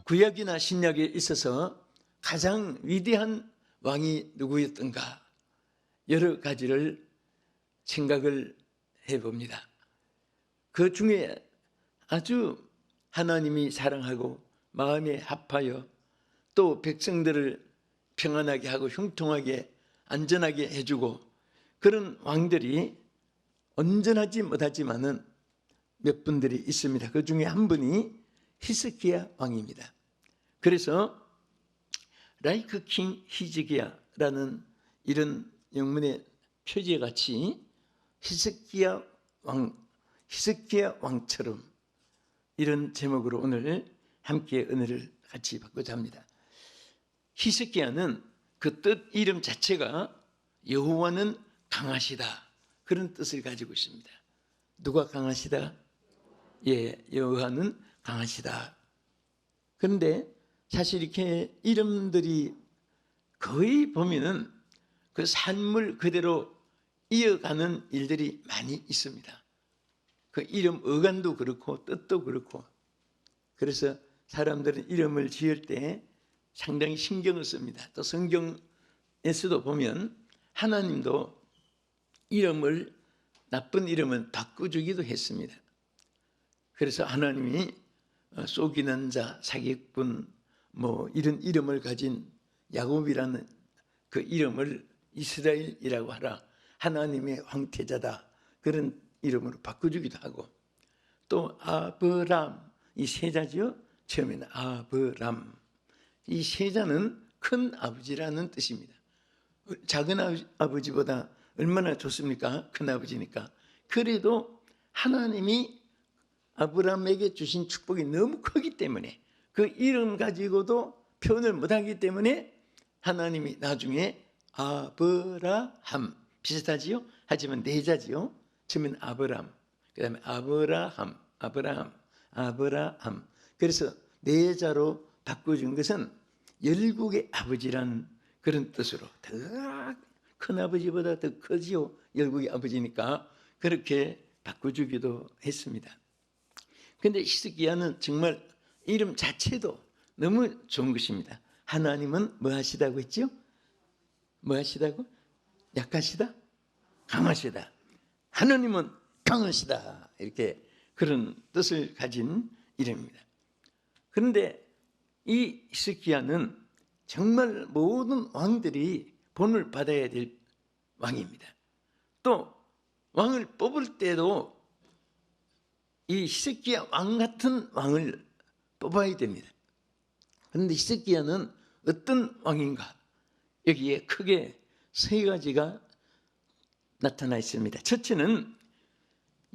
구약이나 신약에 있어서 가장 위대한 왕이 누구였던가 여러 가지를 생각을 해봅니다. 그 중에 아주 하나님이 사랑하고 마음에 합하여 또 백성들을 평안하게 하고 형통하게 안전하게 해주고 그런 왕들이 온전하지 못하지만은 몇 분들이 있습니다. 그 중에 한 분이 히스기야 왕입니다. 그래서 라이크 킹 히즈기야라는 이런 영문의 표지에 같이 히스기야 왕처럼 이런 제목으로 오늘 함께 은혜를 같이 받고자 합니다. 히스기야는 그 뜻 이름 자체가 여호와는 강하시다 그런 뜻을 가지고 있습니다. 누가 강하시다? 예, 여호와는 강하시다. 그런데 사실 이렇게 이름들이 거의 보면은 그 산물 그대로 이어가는 일들이 많이 있습니다. 그 이름 어간도 그렇고 뜻도 그렇고 그래서 사람들은 이름을 지을 때 상당히 신경을 씁니다. 또 성경에서도 보면 하나님도 이름을 나쁜 이름은 바꿔주기도 했습니다. 그래서 하나님이 속이는 자, 사기꾼 뭐 이런 이름을 가진 야곱이라는 그 이름을 이스라엘이라고 하라. 하나님의 황태자다. 그런 이름으로 바꿔주기도 하고 또 아브람 이 세자지요. 처음에는 아브람 이 세자는 큰 아버지라는 뜻입니다. 작은 아버지보다 얼마나 좋습니까? 큰 아버지니까. 그래도 하나님이 아브람에게 주신 축복이 너무 크기 때문에 그 이름 가지고도 표현을 못하기 때문에 하나님이 나중에 아브라함 비슷하지요? 하지만 네 자지요. 처음엔 아브람, 그 다음에 아브라함. 그래서 네 자로 바꿔준 것은 열국의 아버지라는 그런 뜻으로 더 큰 아버지보다 더 크지요. 열국의 아버지니까 그렇게 바꿔주기도 했습니다. 그런데 히스기야는 정말 이름 자체도 너무 좋은 것입니다. 하나님은 뭐 하시다고 했죠? 뭐 하시다고? 약하시다? 강하시다. 하나님은 강하시다. 이렇게 그런 뜻을 가진 이름입니다. 그런데 이 히스기야는 정말 모든 왕들이 본을 받아야 될 왕입니다. 또 왕을 뽑을 때도 이 히스기야 왕 같은 왕을 뽑아야 됩니다. 그런데 히스기야는 어떤 왕인가? 여기에 크게 세 가지가 나타나 있습니다. 첫째는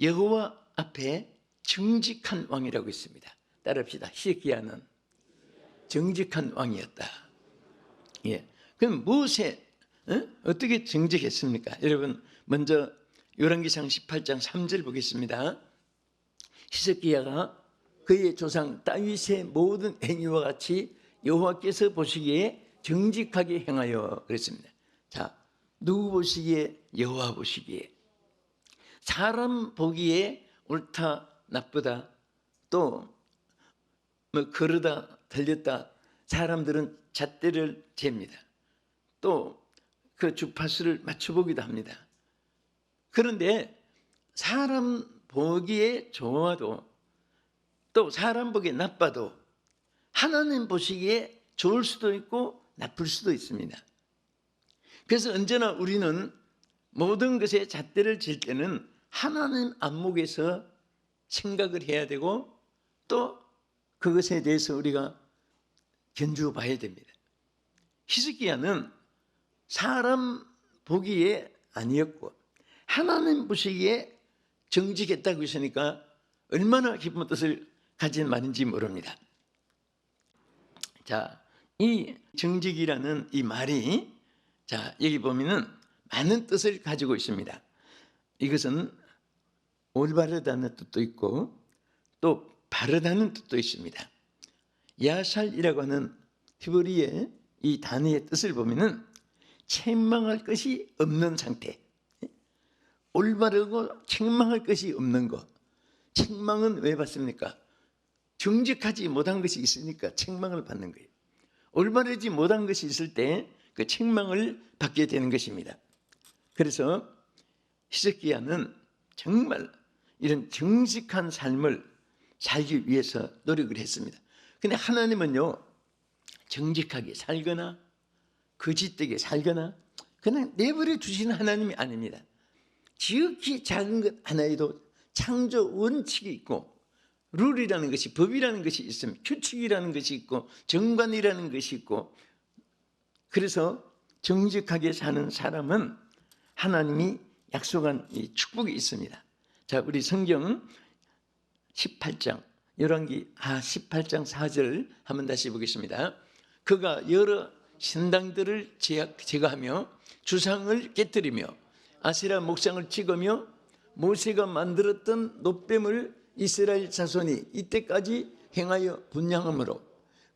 여호와 앞에 정직한 왕이라고 있습니다. 따라합시다. 히스기야는 정직한 왕이었다. 예. 그럼 무엇에 어떻게 정직했습니까? 여러분 먼저 열왕기상 18장 3절 보겠습니다. 히스기야가 그의 조상 다윗의 모든 행위와 같이 여호와께서 보시기에 정직하게 행하여 그랬습니다. 자, 누구 보시기에? 여호와 보시기에. 사람 보기에 옳다 나쁘다 또 뭐 그러다 들렸다 사람들은 잣대를 잽니다. 또 그 주파수를 맞춰보기도 합니다. 그런데 사람 보기에 좋아도 또 사람 보기에 나빠도 하나님 보시기에 좋을 수도 있고 나쁠 수도 있습니다. 그래서 언제나 우리는 모든 것에 잣대를 질 때는 하나님 안목에서 생각을 해야 되고 또 그것에 대해서 우리가 견주어봐야 됩니다. 히스기야는 사람 보기에 아니었고 하나님 보시기에 정직했다고 했으니까 얼마나 깊은 뜻을 가진 말인지 모릅니다. 자, 이 정직이라는 이 말이 자 여기 보면은 많은 뜻을 가지고 있습니다. 이것은 올바르다는 뜻도 있고 또 바르다는 뜻도 있습니다. 야살이라고 하는 히브리의 이 단어의 뜻을 보면은 책망할 것이 없는 상태. 올바르고 책망할 것이 없는 것. 책망은 왜 받습니까? 정직하지 못한 것이 있으니까 책망을 받는 거예요. 올바르지 못한 것이 있을 때 그 책망을 받게 되는 것입니다. 그래서 히스기야는 정말 이런 정직한 삶을 살기 위해서 노력을 했습니다. 근데 하나님은요, 정직하게 살거나 거짓되게 살거나 그냥 내버려 주시는 하나님이 아닙니다. 지극히 작은 것 하나에도 창조 원칙이 있고 룰이라는 것이, 법이라는 것이 있습니다. 규칙이라는 것이 있고 정관이라는 것이 있고, 그래서 정직하게 사는 사람은 하나님이 약속한 이 축복이 있습니다. 자, 우리 성경 18장 열왕기 18장 4절 한번 다시 보겠습니다. 그가 여러 신당들을 제거하며 주상을 깨뜨리며 아세라 목상을 찍으며 모세가 만들었던 놋뱀을 이스라엘 자손이 이때까지 행하여 분향함으로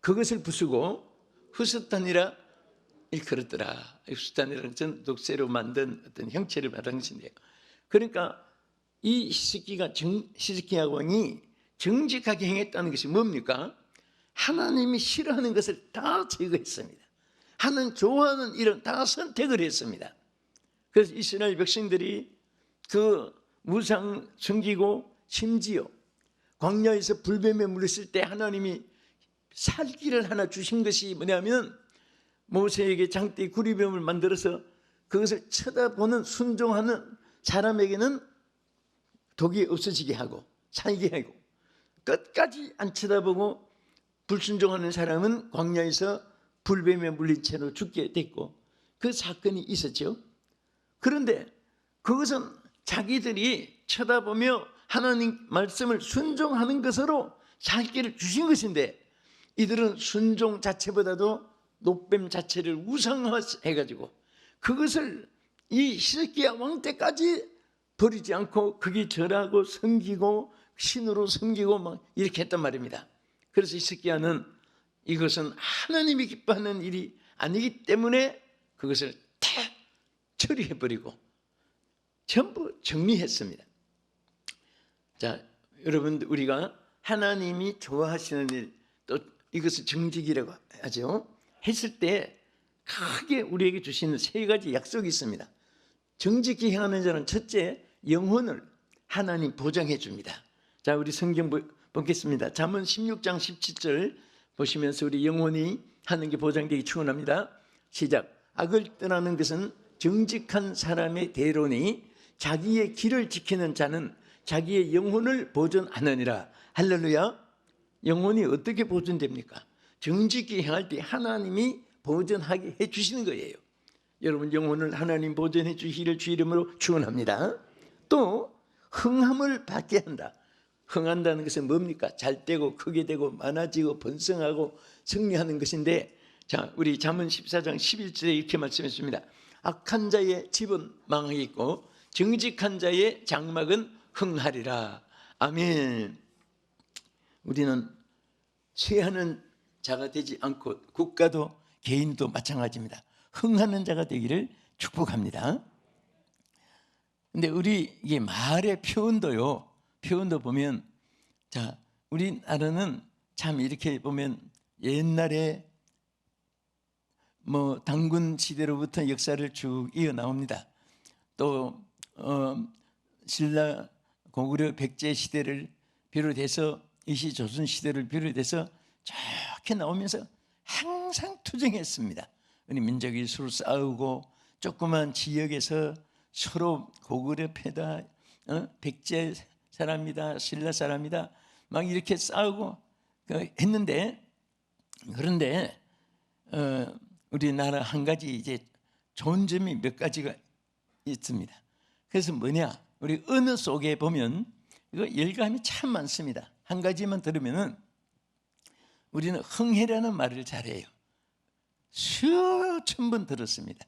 그것을 부수고 후스탄이라 일컬었더라. 후스탄이라는 것은 녹쇠로 만든 어떤 형체를 말하는 것인데요. 그러니까 이 히스기야 왕이 정직하게 행했다는 것이 뭡니까? 하나님이 싫어하는 것을 다 제거했습니다. 하나님 좋아하는 일은 다 선택을 했습니다. 그래서 이스라엘 백성들이 그 우상 섬기고 심지어 광야에서 불뱀에 물렸을 때 하나님이 살기를 하나 주신 것이 뭐냐면 모세에게 장대의 구리뱀을 만들어서 그것을 쳐다보는 순종하는 사람에게는 독이 없어지게 하고 살게 하고, 끝까지 안 쳐다보고 불순종하는 사람은 광야에서 불뱀에 물린 채로 죽게 됐고, 그 사건이 있었죠. 그런데 그것은 자기들이 쳐다보며 하나님 말씀을 순종하는 것으로 살기를 주신 것인데, 이들은 순종 자체보다도 놋뱀 자체를 우상화해가지고 그것을 이 히스기야 왕 때까지 버리지 않고 그게 절하고 섬기고 신으로 섬기고 막 이렇게 했단 말입니다. 그래서 히스기야는 이것은 하나님이 기뻐하는 일이 아니기 때문에 그것을 다 처리해버리고 전부 정리했습니다. 자, 여러분, 우리가 하나님이 좋아하시는 일, 또 이것을 정직이라고 하죠. 했을 때 크게 우리에게 주시는 세 가지 약속이 있습니다. 정직히 행하는 자는 첫째, 영혼을 하나님 보장해 줍니다. 자, 우리 성경 보겠습니다. 잠언 16장 17절 보시면서 우리 영혼이 하는 게 보장되기 축원합니다. 시작. 악을 떠나는 것은 정직한 사람의 대로니 자기의 길을 지키는 자는 자기의 영혼을 보존하느니라. 할렐루야. 영혼이 어떻게 보존됩니까? 정직히 행할 때 하나님이 보존하게 해주시는 거예요. 여러분, 영혼을 하나님 보존해 주시기를 주 이름으로 축원합니다. 또 흥함을 받게 한다. 흥한다는 것은 뭡니까? 잘 되고 크게 되고 많아지고 번성하고 승리하는 것인데, 자, 우리 잠언 14장 11절에 이렇게 말씀했습니다. 악한 자의 집은 망하겠고 정직한 자의 장막은 흥하리라. 아멘. 우리는 쇠하는 자가 되지 않고 국가도 개인도 마찬가지입니다. 흥하는 자가 되기를 축복합니다. 근데 우리 이게 말의 표현도요. 표현도 보면, 자, 우리나라는 참 이렇게 보면 옛날에 뭐 단군 시대로부터 역사를 쭉 이어 나옵니다. 또 신라 고구려 백제 시대를 비롯해서 이시 조선 시대를 비롯해서 좋게 나오면서 항상 투쟁했습니다. 우리 민족이 서로 싸우고 조그만 지역에서 서로 고구려 패다, 백제 사람이다, 신라 사람이다, 막 이렇게 싸우고 했는데, 그런데 우리나라 한 가지 이제 좋은 점이 몇 가지가 있습니다. 그래서 뭐냐? 우리 언어 속에 보면 이거 열감이 참 많습니다. 한 가지만 들으면은 우리는 흥해라는 말을 잘해요. 수천 번 들었습니다.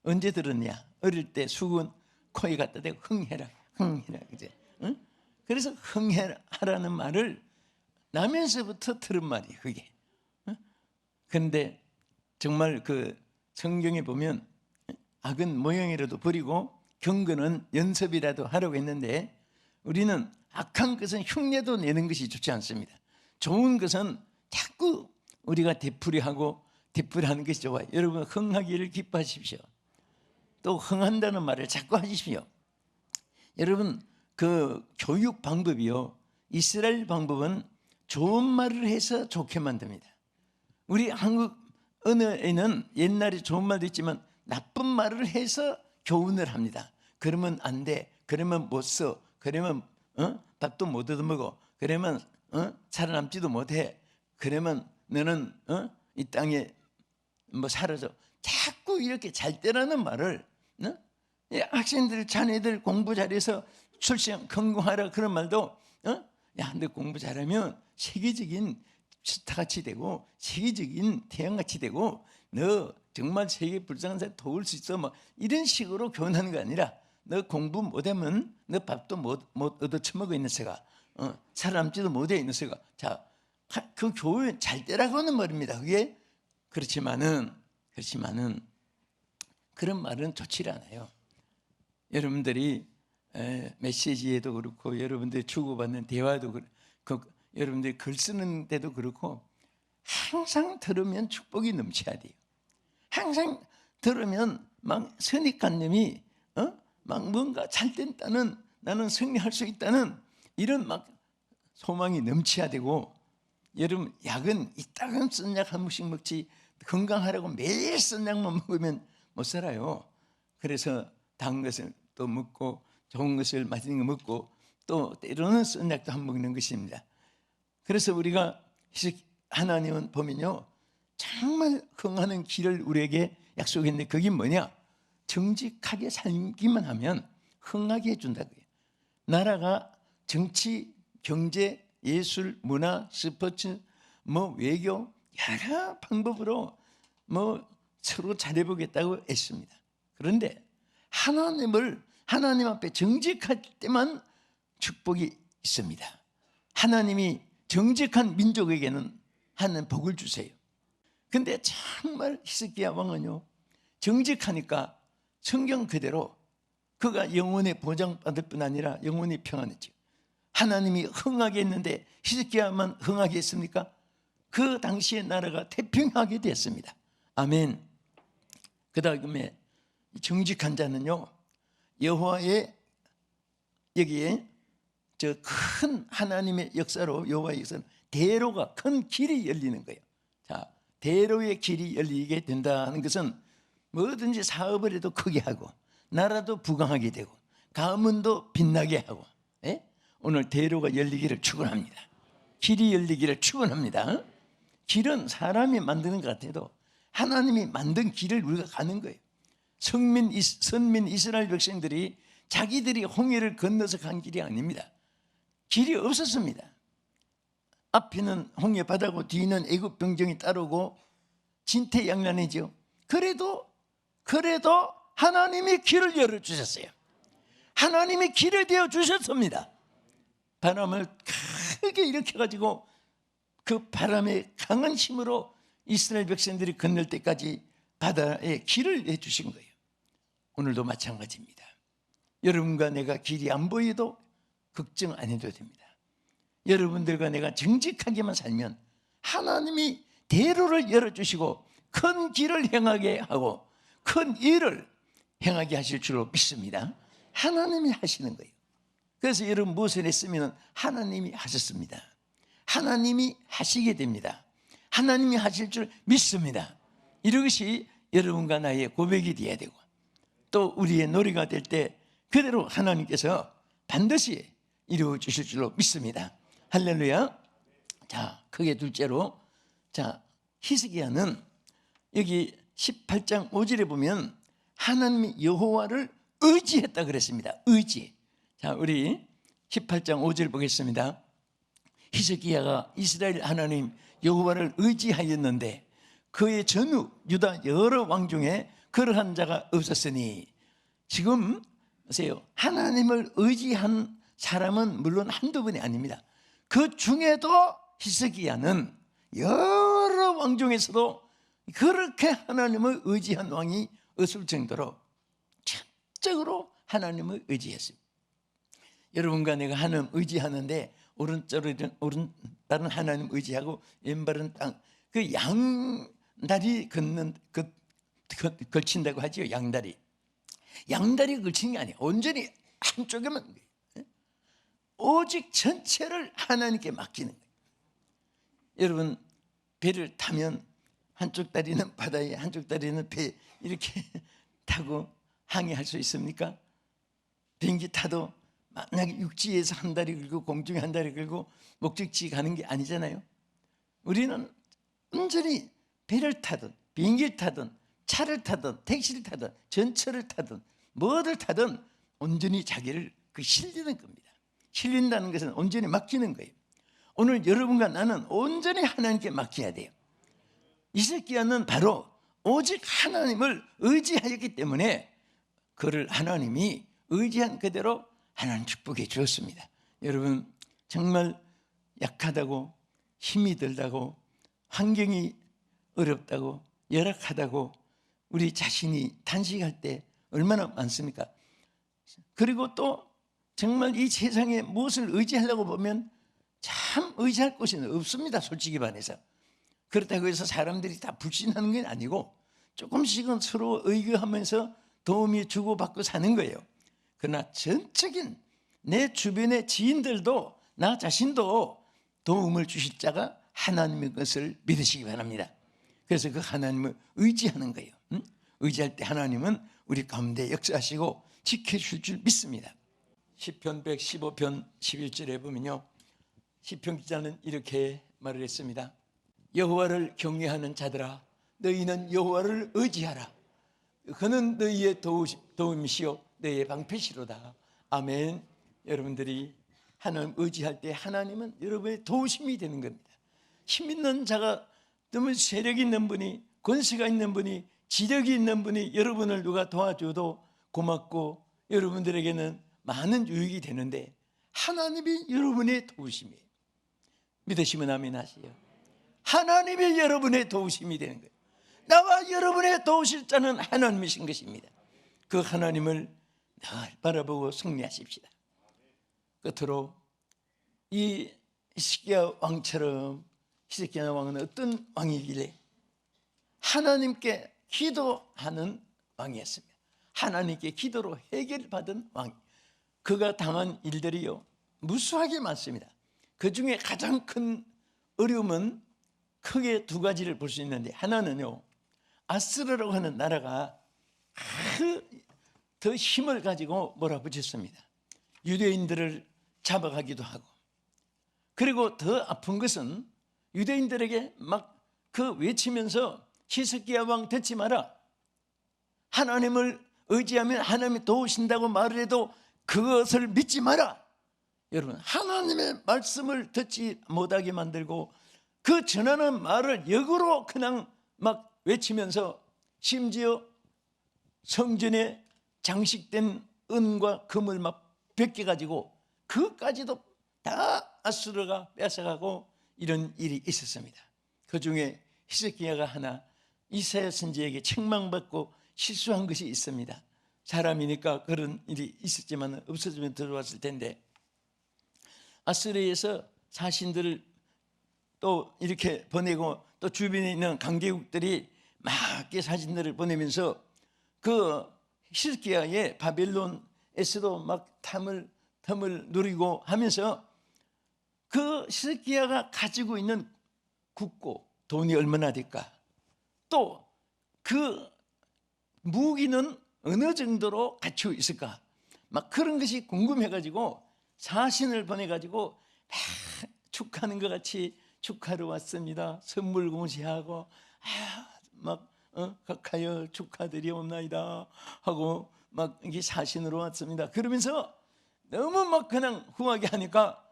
언제 들었냐? 어릴 때 수건 코에 갖다 대고 흥해라, 흥해라, 그제? 응? 그래서 흥해라는 말을 나면서부터 들은 말이에요, 그게. 그런데 정말 그 성경에 보면 악은 모형이라도 버리고 경건은 연습이라도 하려고 했는데, 우리는 악한 것은 흉내도 내는 것이 좋지 않습니다. 좋은 것은 자꾸 우리가 되풀이하고 되풀이하는 것이 좋아요. 여러분 흥하기를 기뻐하십시오. 또 흥한다는 말을 자꾸 하십시오. 여러분 그 교육 방법이요, 이스라엘 방법은 좋은 말을 해서 좋게 만듭니다. 우리 한국 언어에는 옛날에 좋은 말도 있지만 나쁜 말을 해서 교훈을 합니다. 그러면 안 돼, 그러면 못 써, 그러면 밥도 못 얻어먹어, 그러면 살아남지도 못해, 그러면 너는 이 땅에 뭐 사라져. 자꾸 이렇게 잘 때라는 말을 학생들 자네들 공부 잘해서 출시형 건강하라 그런 말도 야, 너 공부 잘하면 세계적인 스타같이 되고 세계적인 태양같이 되고 너 정말 세계 불쌍한 도울 수 있어, 뭐 이런 식으로 교훈하는 게 아니라 너 공부 못하면 너 밥도 못 얻어 처먹어 있는 새가 살아남지도 못해 있는 새가. 자, 그 교훈 잘 되라고 하는 말입니다. 그게 그렇지만은 그런 말은 좋지 않아요. 여러분들이 메시지에도 그렇고 여러분들이 주고받는 대화도 그렇고 여러분들이 글 쓰는 데도 그렇고 항상 들으면 축복이 넘쳐야 돼요. 항상 들으면 막 선입관념이 막 뭔가 잘 된다는, 나는 승리할 수 있다는 이런 막 소망이 넘쳐야 되고, 여러분 약은 이따금 쓴 약 한 뭉씩 먹지 건강하라고 매일 쓴 약만 먹으면 못 살아요. 그래서 단 것을 또 먹고 좋은 것을 맛있는 거 먹고 또 때로는 쓴 약도 한 먹는 것입니다. 그래서 우리가 하나님은 보면요 정말 흥하는 길을 우리에게 약속했는데 그게 뭐냐? 정직하게 살기만 하면 흥하게 해준다고요. 나라가 정치, 경제, 예술, 문화, 스포츠, 뭐 외교 여러 방법으로 뭐 서로 잘해보겠다고 했습니다. 그런데 하나님 앞에 정직할 때만 축복이 있습니다. 하나님이 정직한 민족에게는 하나님 복을 주세요. 근데 정말 히스기야 왕은요 정직하니까 성경 그대로 그가 영원의 보장받을 뿐 아니라 영원히 평안했죠. 하나님이 흥하게 했는데 히스기야만 흥하게 했습니까? 그 당시에 나라가 태평하게 됐습니다. 아멘. 그 다음에 정직한 자는요 여호와의 여기에 저 큰 하나님의 역사로, 여호와의 역사는 대로가 큰 길이 열리는 거예요. 자, 대로의 길이 열리게 된다는 것은 뭐든지 사업을 해도 크게 하고 나라도 부강하게 되고 가문도 빛나게 하고, 예? 오늘 대로가 열리기를 축원합니다. 길이 열리기를 축원합니다. 길은 사람이 만드는 것 같아도 하나님이 만든 길을 우리가 가는 거예요. 선민 이스라엘 백성들이 자기들이 홍해를 건너서 간 길이 아닙니다. 길이 없었습니다. 앞에는 홍해 바다고 뒤는 애굽 병정이 따르고 진퇴양난이죠. 그래도 하나님이 길을 열어주셨어요. 하나님이 길을 되어주셨습니다. 바람을 크게 일으켜가지고 그 바람의 강한 힘으로 이스라엘 백성들이 건널 때까지 바다에 길을 내주신 거예요. 오늘도 마찬가지입니다. 여러분과 내가 길이 안 보여도 걱정 안 해도 됩니다. 여러분들과 내가 정직하게만 살면 하나님이 대로를 열어주시고 큰 길을 행하게 하고 큰 일을 행하게 하실 줄로 믿습니다. 하나님이 하시는 거예요. 그래서 여러분 무엇을 했으면 하나님이 하셨습니다. 하나님이 하시게 됩니다. 하나님이 하실 줄 믿습니다. 이것이 여러분과 나의 고백이 되어야 되고 또 우리의 놀이가 될 때 그대로 하나님께서 반드시 이루어 주실 줄로 믿습니다. 할렐루야. 자, 크게 둘째로, 자, 히스기야는 여기 18장 5절에 보면 하나님이 여호와를 의지했다 그랬습니다. 의지. 자, 우리 18장 5절 보겠습니다. 히스기야가 이스라엘 하나님 여호와를 의지하였는데 그의 전후 유다 여러 왕 중에 그러한 자가 없었으니. 지금 보세요. 하나님을 의지한 사람은 물론 한두 분이 아닙니다. 그 중에도 히스기야는 여러 왕 중에서도 그렇게 하나님을 의지한 왕이 없을 정도로 전적으로 하나님을 의지했습니다. 여러분과 내가 하나님 의지하는데 오른발은 하나님 의지하고 왼발은 땅. 그 양다리 걸친다고 하죠. 양다리 걸친 게 아니에요. 온전히 한쪽에만, 오직 전체를 하나님께 맡기는 거예요. 여러분, 배를 타면 한쪽 다리는 바다에, 한쪽 다리는 배, 이렇게 타고 항해할 수 있습니까? 비행기 타도 만약에 육지에서 한 다리 걸고 공중에 한 다리 걸고 목적지 가는 게 아니잖아요. 우리는 온전히 배를 타든 비행기를 타든 차를 타든 택시를 타든 전철을 타든 뭐를 타든 온전히 자기를 실리는 겁니다. 실린다는 것은 온전히 맡기는 거예요. 오늘 여러분과 나는 온전히 하나님께 맡겨야 돼요. 히스기야는 바로 오직 하나님을 의지하였기 때문에 그를 하나님이 의지한 그대로 하나님 축복해 주었습니다. 여러분, 정말 약하다고, 힘이 들다고, 환경이 어렵다고, 열악하다고 우리 자신이 탄식할 때 얼마나 많습니까? 그리고 또 정말 이 세상에 무엇을 의지하려고 보면 참 의지할 곳이 없습니다. 솔직히 말해서. 그렇다고 해서 사람들이 다 불신하는 건 아니고 조금씩은 서로 의거하면서 도움이 주고받고 사는 거예요. 그러나 전적인 내 주변의 지인들도 나 자신도 도움을 주실 자가 하나님의 것을 믿으시기 바랍니다. 그래서 그 하나님을 의지하는 거예요. 의지할 때 하나님은 우리 가운데 역사하시고 지켜주실 줄 믿습니다. 시편 115편 11절에 보면요, 시편 기자는 이렇게 말을 했습니다. 여호와를 경외하는 자들아, 너희는 여호와를 의지하라. 그는 너희의 도움이시요 너희의 방패시로다. 아멘. 여러분들이 하나님 의지할 때 하나님은 여러분의 도우심이 되는 겁니다. 힘 있는 자가, 너무 세력이 있는 분이, 권세가 있는 분이, 지력이 있는 분이 여러분을 누가 도와줘도 고맙고 여러분들에게는 많은 유익이 되는데 하나님이 여러분의 도우심이에요. 믿으시면 아멘 하시요. 하나님이 여러분의 도우심이 되는 거예요. 나와 여러분의 도우실 자는 하나님이신 것입니다. 그 하나님을 늘 바라보고 승리하십시다. 끝으로 이 히스기야 왕처럼, 히스기야 왕은 어떤 왕이길래 하나님께 기도하는 왕이었습니다. 하나님께 기도로 해결받은 왕. 그가 당한 일들이요 무수하게 많습니다. 그 중에 가장 큰 어려움은 크게 두 가지를 볼 수 있는데, 하나는요, 아스르라고 하는 나라가 더 힘을 가지고 몰아붙였습니다. 유대인들을 잡아가기도 하고, 그리고 더 아픈 것은 유대인들에게 막 외치면서 히스기야 왕 듣지 마라, 하나님을 의지하면 하나님이 도우신다고 말을 해도 그것을 믿지 마라. 여러분, 하나님의 말씀을 듣지 못하게 만들고 그 전하는 말을 역으로 그냥 막 외치면서 심지어 성전에 장식된 은과 금을 막 벗겨가지고 그까지도 다 아수르가 뺏어가고 이런 일이 있었습니다. 그 중에 히스기야가 하나 이사야 선지에게 책망받고 실수한 것이 있습니다. 사람이니까 그런 일이 있었지만 없어지면 들어왔을 텐데, 아수르에서 사신들을 또 이렇게 보내고 또 주변에 있는 강대국들이 막 사신들을 보내면서 그 히스기야의 바벨론에서도 막 탐을 누리고 하면서 그 히스기야가 가지고 있는 국고, 돈이 얼마나 될까, 또 그 무기는 어느 정도로 갖추고 있을까, 막 그런 것이 궁금해가지고 사신을 보내가지고 막 축하하는 것 같이 축하로 왔습니다. 선물 공시하고 각하여 축하드리옵나이다 하고 막 이게 사신으로 왔습니다. 그러면서 너무 막 그냥 후하게 하니까,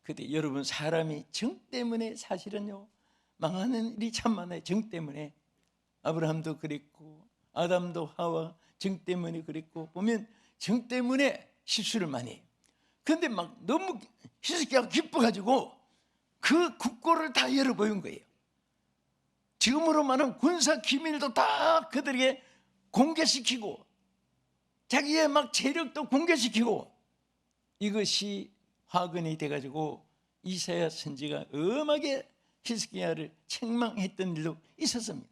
그때 여러분, 사람이 정 때문에 사실은요 망하는 일이 참 많아요. 정 때문에. 아브라함도 그랬고 아담도 하와 정 때문에 그랬고, 보면 정 때문에 실수를 많이 해요. 그런데 막 너무 히스기야가 기뻐가지고 그 국고를 다 열어보인 거예요. 지금으로 말하면 군사 기밀도 다 그들에게 공개시키고 자기의 막 재력도 공개시키고, 이것이 화근이 돼가지고 이사야 선지가 엄하게 히스기야를 책망했던 일도 있었습니다.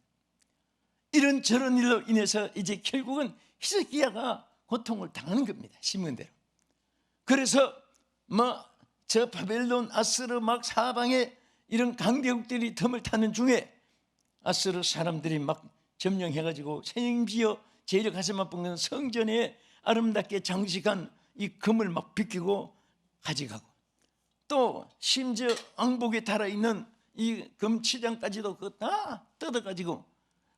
이런 저런 일로 인해서 이제 결국은 히스기야가 고통을 당하는 겁니다. 신문대로. 그래서 저 바벨론, 아스르 막 사방에 이런 강대국들이 틈을 타는 중에 아스르 사람들이 막 점령해가지고 생지어 제일 가슴 아픈 건 성전에 아름답게 장식한 이 금을 막 비키고 가져가고, 또 심지어 왕복에 달아있는 이 금치장까지도 그거 다 뜯어가지고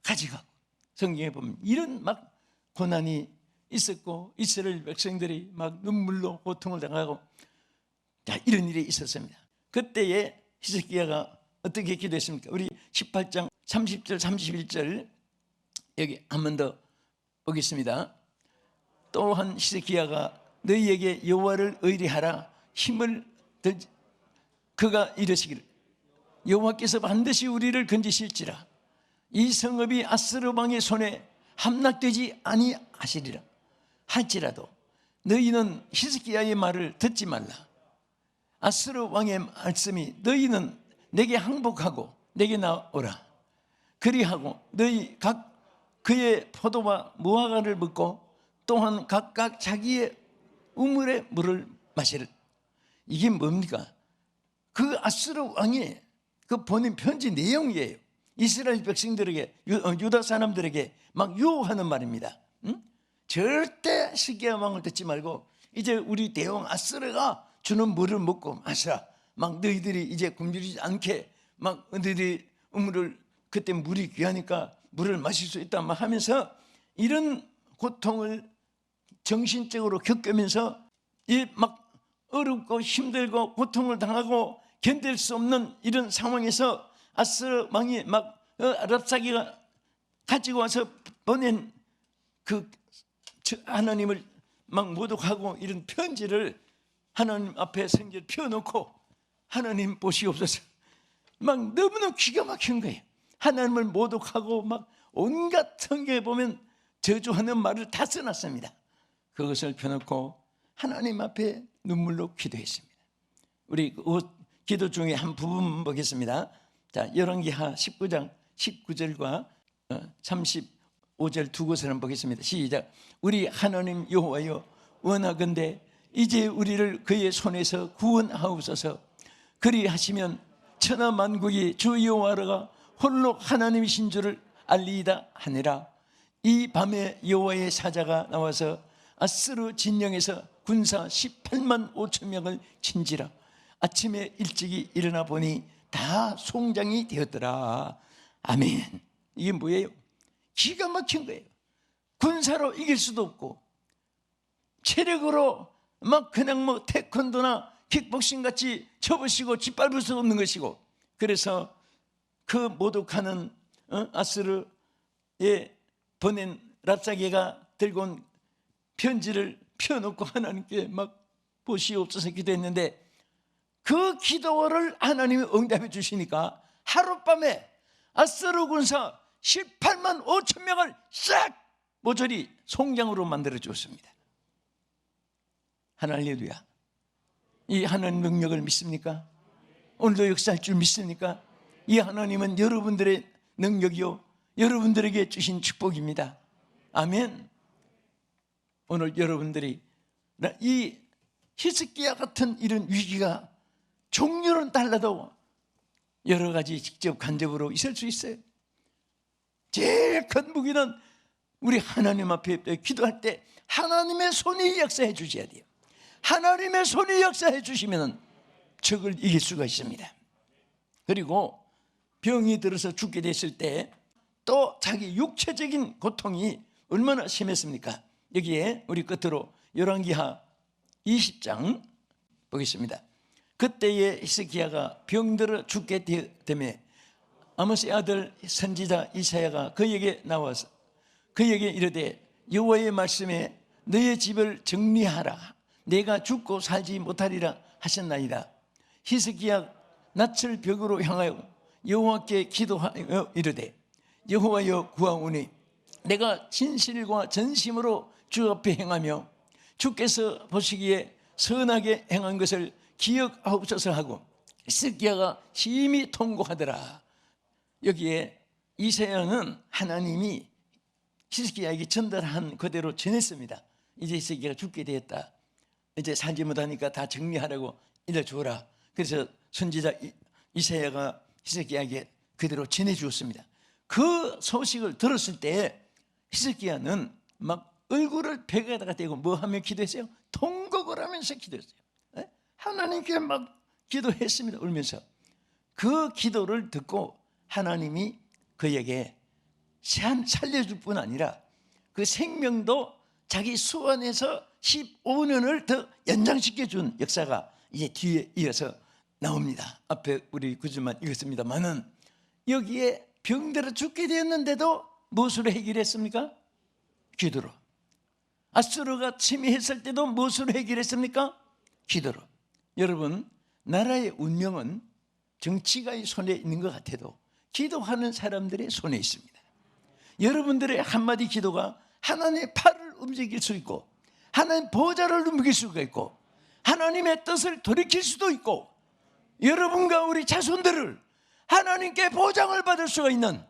가져가고, 성경에 보면 이런 막 고난이 있었고 이스라엘 백성들이 막 눈물로 고통을 당하고, 자, 이런 일이 있었습니다. 그때에 히스기야가 어떻게 기도했습니까? 우리 18장 30절 31절 여기 한 번 더 보겠습니다. 또한 히스기야가 너희에게 여호와를 의리하라 힘을 들지, 그가 이르시기를 여호와께서 반드시 우리를 건지실지라 이 성읍이 아스르 왕의 손에 함락되지 아니하시리라 할지라도 너희는 히스기야의 말을 듣지 말라. 아스르 왕의 말씀이 너희는 내게 항복하고 내게 나오라. 그리하고 너희 각 그의 포도와 무화과를 먹고 또한 각각 자기의 우물의 물을 마시라. 이게 뭡니까? 그 아스르 왕이 그 보낸 편지 내용이에요. 이스라엘 백성들에게, 유다 사람들에게 막 유혹하는 말입니다. 절대 히스기야 왕을 듣지 말고 이제 우리 대왕 아스르가 주는 물을 먹고 마시라. 막 너희들이 이제 굶주리지 않게 막 너희들이 우물을, 그때 물이 귀하니까 물을 마실 수 있다 막 하면서 이런 고통을 정신적으로 겪으면서 이 막 어렵고 힘들고 고통을 당하고 견딜 수 없는 이런 상황에서 아스르 왕이 막 랍사기가 가지고 와서 보낸 그 하나님을 막 모독하고 이런 편지를 하나님 앞에 성경에 펴놓고 하나님 보시옵소서 막 너무너무 기가 막힌 거예요. 하나님을 모독하고 막 온갖 성경에 보면 저주하는 말을 다 써놨습니다. 그것을 펴놓고 하나님 앞에 눈물로 기도했습니다. 우리 기도 중에 한 부분 보겠습니다. 자, 열왕기하 19장 19절과 35절 두 곳을 한번 보겠습니다. 시작. 우리 하나님 여호와여 원하건대 이제 우리를 그의 손에서 구원하옵소서. 그리하시면 천하 만국이 주 여호와가 홀로 하나님이신 줄을 알리이다 하니라. 이 밤에 여호와의 사자가 나와서 아스르 진영에서 군사 18만 5천 명을 친지라. 아침에 일찍이 일어나 보니 다 송장이 되었더라. 아멘. 이게 뭐예요? 기가 막힌 거예요. 군사로 이길 수도 없고 체력으로 막 그냥 뭐 태권도나 킥복싱 같이 쳐부시고 짓밟을 수 없는 것이고, 그래서 그 모독하는 아스르에 보낸 랍사게가 들고 온 편지를 펴놓고 하나님께 막 보시옵소서 기도했는데, 그 기도를 하나님이 응답해 주시니까 하룻밤에 아스르 군사 18만 5천 명을 싹 모조리 송장으로 만들어 주었습니다. 할렐루야. 이 하나님 능력을 믿습니까? 오늘도 역사할 줄 믿습니까? 이 하나님은 여러분들의 능력이요 여러분들에게 주신 축복입니다. 아멘. 오늘 여러분들이 이 히스기야 같은 이런 위기가 종류는 달라도 여러 가지 직접 간접으로 있을 수 있어요. 제일 큰 무기는 우리 하나님 앞에 기도할 때 하나님의 손이 역사해 주셔야 돼요. 하나님의 손이 역사해 주시면 적을 이길 수가 있습니다. 그리고 병이 들어서 죽게 됐을 때 또 자기 육체적인 고통이 얼마나 심했습니까? 여기에 우리 끝으로 열왕기하 20장 보겠습니다. 그때에 히스기야가 병들어 죽게 되매 아모스의 아들 선지자 이사야가 그에게 나와서 그에게 이르되 여호와의 말씀에 너의 집을 정리하라. 내가 죽고 살지 못하리라 하셨나이다. 히스기야 낯을 벽으로 향하여 여호와께 기도하여 이르되 여호와여 구하오니 내가 진실과 전심으로 주 앞에 행하며 주께서 보시기에 선하게 행한 것을 기억하옵소서 하고 히스기야가 심히 통곡하더라. 여기에 이사야는 하나님이 히스기야에게 전달한 그대로 전했습니다. 이제 히스기야가 죽게 되었다. 이제 살지 못하니까 다 정리하라고 일러주어라. 그래서 선지자 이사야가 히스기야에게 그대로 전해주었습니다. 그 소식을 들었을 때 히스기야는 막 얼굴을 벽에다가 대고 뭐 하며 기도했어요? 통곡을 하면서 기도했어요. 하나님께 막 기도했습니다. 울면서. 그 기도를 듣고 하나님이 그에게 살려줄 뿐 아니라 그 생명도 자기 수원에서 15년을 더 연장시켜 준 역사가 이제 뒤에 이어서 나옵니다. 앞에 우리 구절만 읽었습니다만은 여기에 병들어 죽게 되었는데도 무엇으로 해결했습니까? 기도로. 아수르가 침입했을 때도 무엇으로 해결했습니까? 기도로. 여러분, 나라의 운명은 정치가의 손에 있는 것 같아도 기도하는 사람들의 손에 있습니다. 여러분들의 한마디 기도가 하나님의 팔을 움직일 수 있고 하나님의 보좌를 움직일 수가 있고 하나님의 뜻을 돌이킬 수도 있고 여러분과 우리 자손들을 하나님께 보장을 받을 수가 있는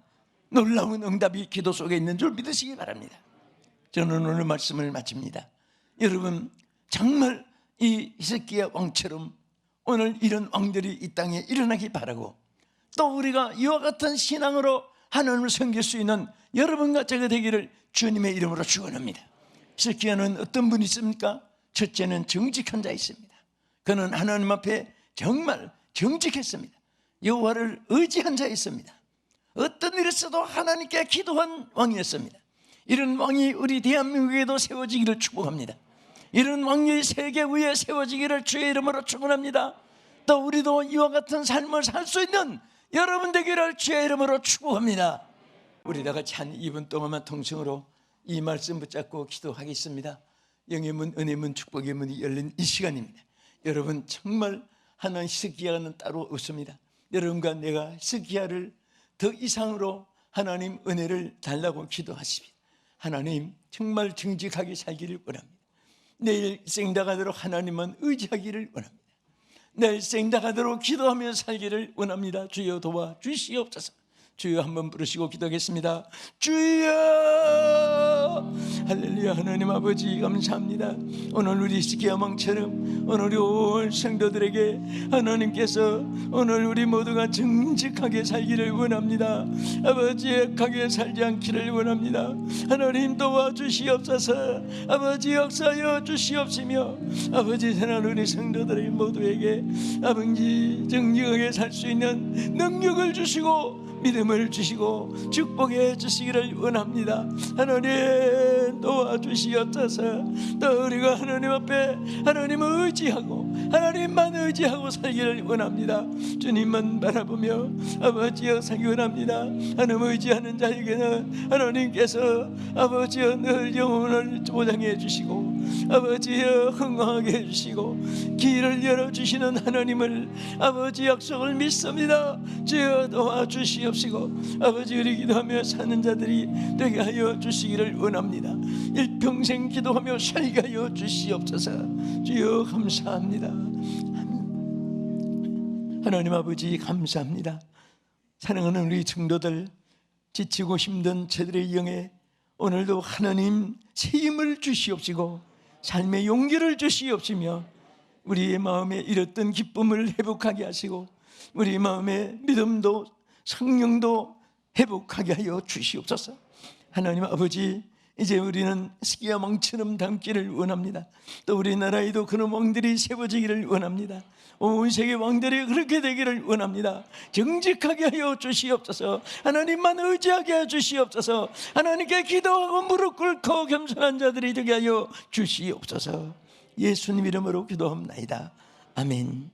놀라운 응답이 기도 속에 있는 줄 믿으시기 바랍니다. 저는 오늘 말씀을 마칩니다. 여러분, 정말 이 히스기야 왕처럼 오늘 이런 왕들이 이 땅에 일어나기 바라고 또 우리가 이와 같은 신앙으로 하나님을 섬길 수 있는 여러분과 제가 되기를 주님의 이름으로 축원합니다. 히스기야는 어떤 분이 있습니까? 첫째는 정직한 자 있습니다. 그는 하나님 앞에 정말 정직했습니다. 여호와를 의지한 자 있습니다. 어떤 일을 써도 하나님께 기도한 왕이었습니다. 이런 왕이 우리 대한민국에도 세워지기를 축복합니다. 이런 왕이 세계 위에 세워지기를 주의 이름으로 축원합니다. 또 우리도 이와 같은 삶을 살 수 있는 여러분 되기를 주의 이름으로 축복합니다. 우리 다 같이 한 2분 동안만 통성으로 이 말씀 붙잡고 기도하겠습니다. 영의 문, 은혜의 문, 축복의 문이 열린 이 시간입니다. 여러분, 정말 하나님 히스기야는 따로 없습니다. 여러분과 내가 히스기야를 더 이상으로 하나님 은혜를 달라고 기도하십니다. 하나님, 정말 정직하게 살기를 원합니다. 내일 생다가도록 하나님만 의지하기를 원합니다. 내일 생다가도록 기도하며 살기를 원합니다. 주여 도와 주시옵소서. 주여 한번 부르시고 기도하겠습니다. 주여, 할렐루야. 하나님 아버지 감사합니다. 오늘 우리 히스기야 왕처럼 오늘 우리 온 성도들에게 하나님께서 오늘 우리 모두가 정직하게 살기를 원합니다. 아버지, 악하게 살지 않기를 원합니다. 하나님 도와주시옵소서. 아버지 역사여 주시옵시며 아버지 하나님 우리 성도들 모두에게 아버지 정직하게 살 수 있는 능력을 주시고 믿음을 주시고 축복해 주시기를 원합니다. 하나님 도와주시옵소서. 또 우리가 하나님 앞에 하나님을 의지하고 하나님만 의지하고 살기를 원합니다. 주님만 바라보며 아버지여 살기 원합니다. 하나님 의지하는 자에게는 하나님께서 아버지여 늘 영혼을 보장해 주시고 아버지여 흥황하게 해주시고 길을 열어주시는 하나님을 아버지 약속을 믿습니다. 주여 도와주시옵시고 아버지 우리 기도하며 사는 자들이 되게 하여 주시기를 원합니다. 일평생 기도하며 살게 하여 주시옵소서. 주여 감사합니다. 하나님 아버지 감사합니다. 사랑하는 우리 성도들, 지치고 힘든 저들의 영에 오늘도 하나님 새 힘을 주시옵시고 삶의 용기를 주시옵시며 우리의 마음에 잃었던 기쁨을 회복하게 하시고 우리 마음의 믿음도 성령도 회복하게 하여 주시옵소서. 하나님 아버지, 이제 우리는 히스기야 왕처럼 닮기를 원합니다. 또 우리나라에도 그런 왕들이 세워지기를 원합니다. 온 세계 왕들이 그렇게 되기를 원합니다. 정직하게 하여 주시옵소서. 하나님만 의지하게 하여 주시옵소서. 하나님께 기도하고 무릎 꿇고 겸손한 자들이 되게 하여 주시옵소서. 예수님 이름으로 기도합니다. 아멘.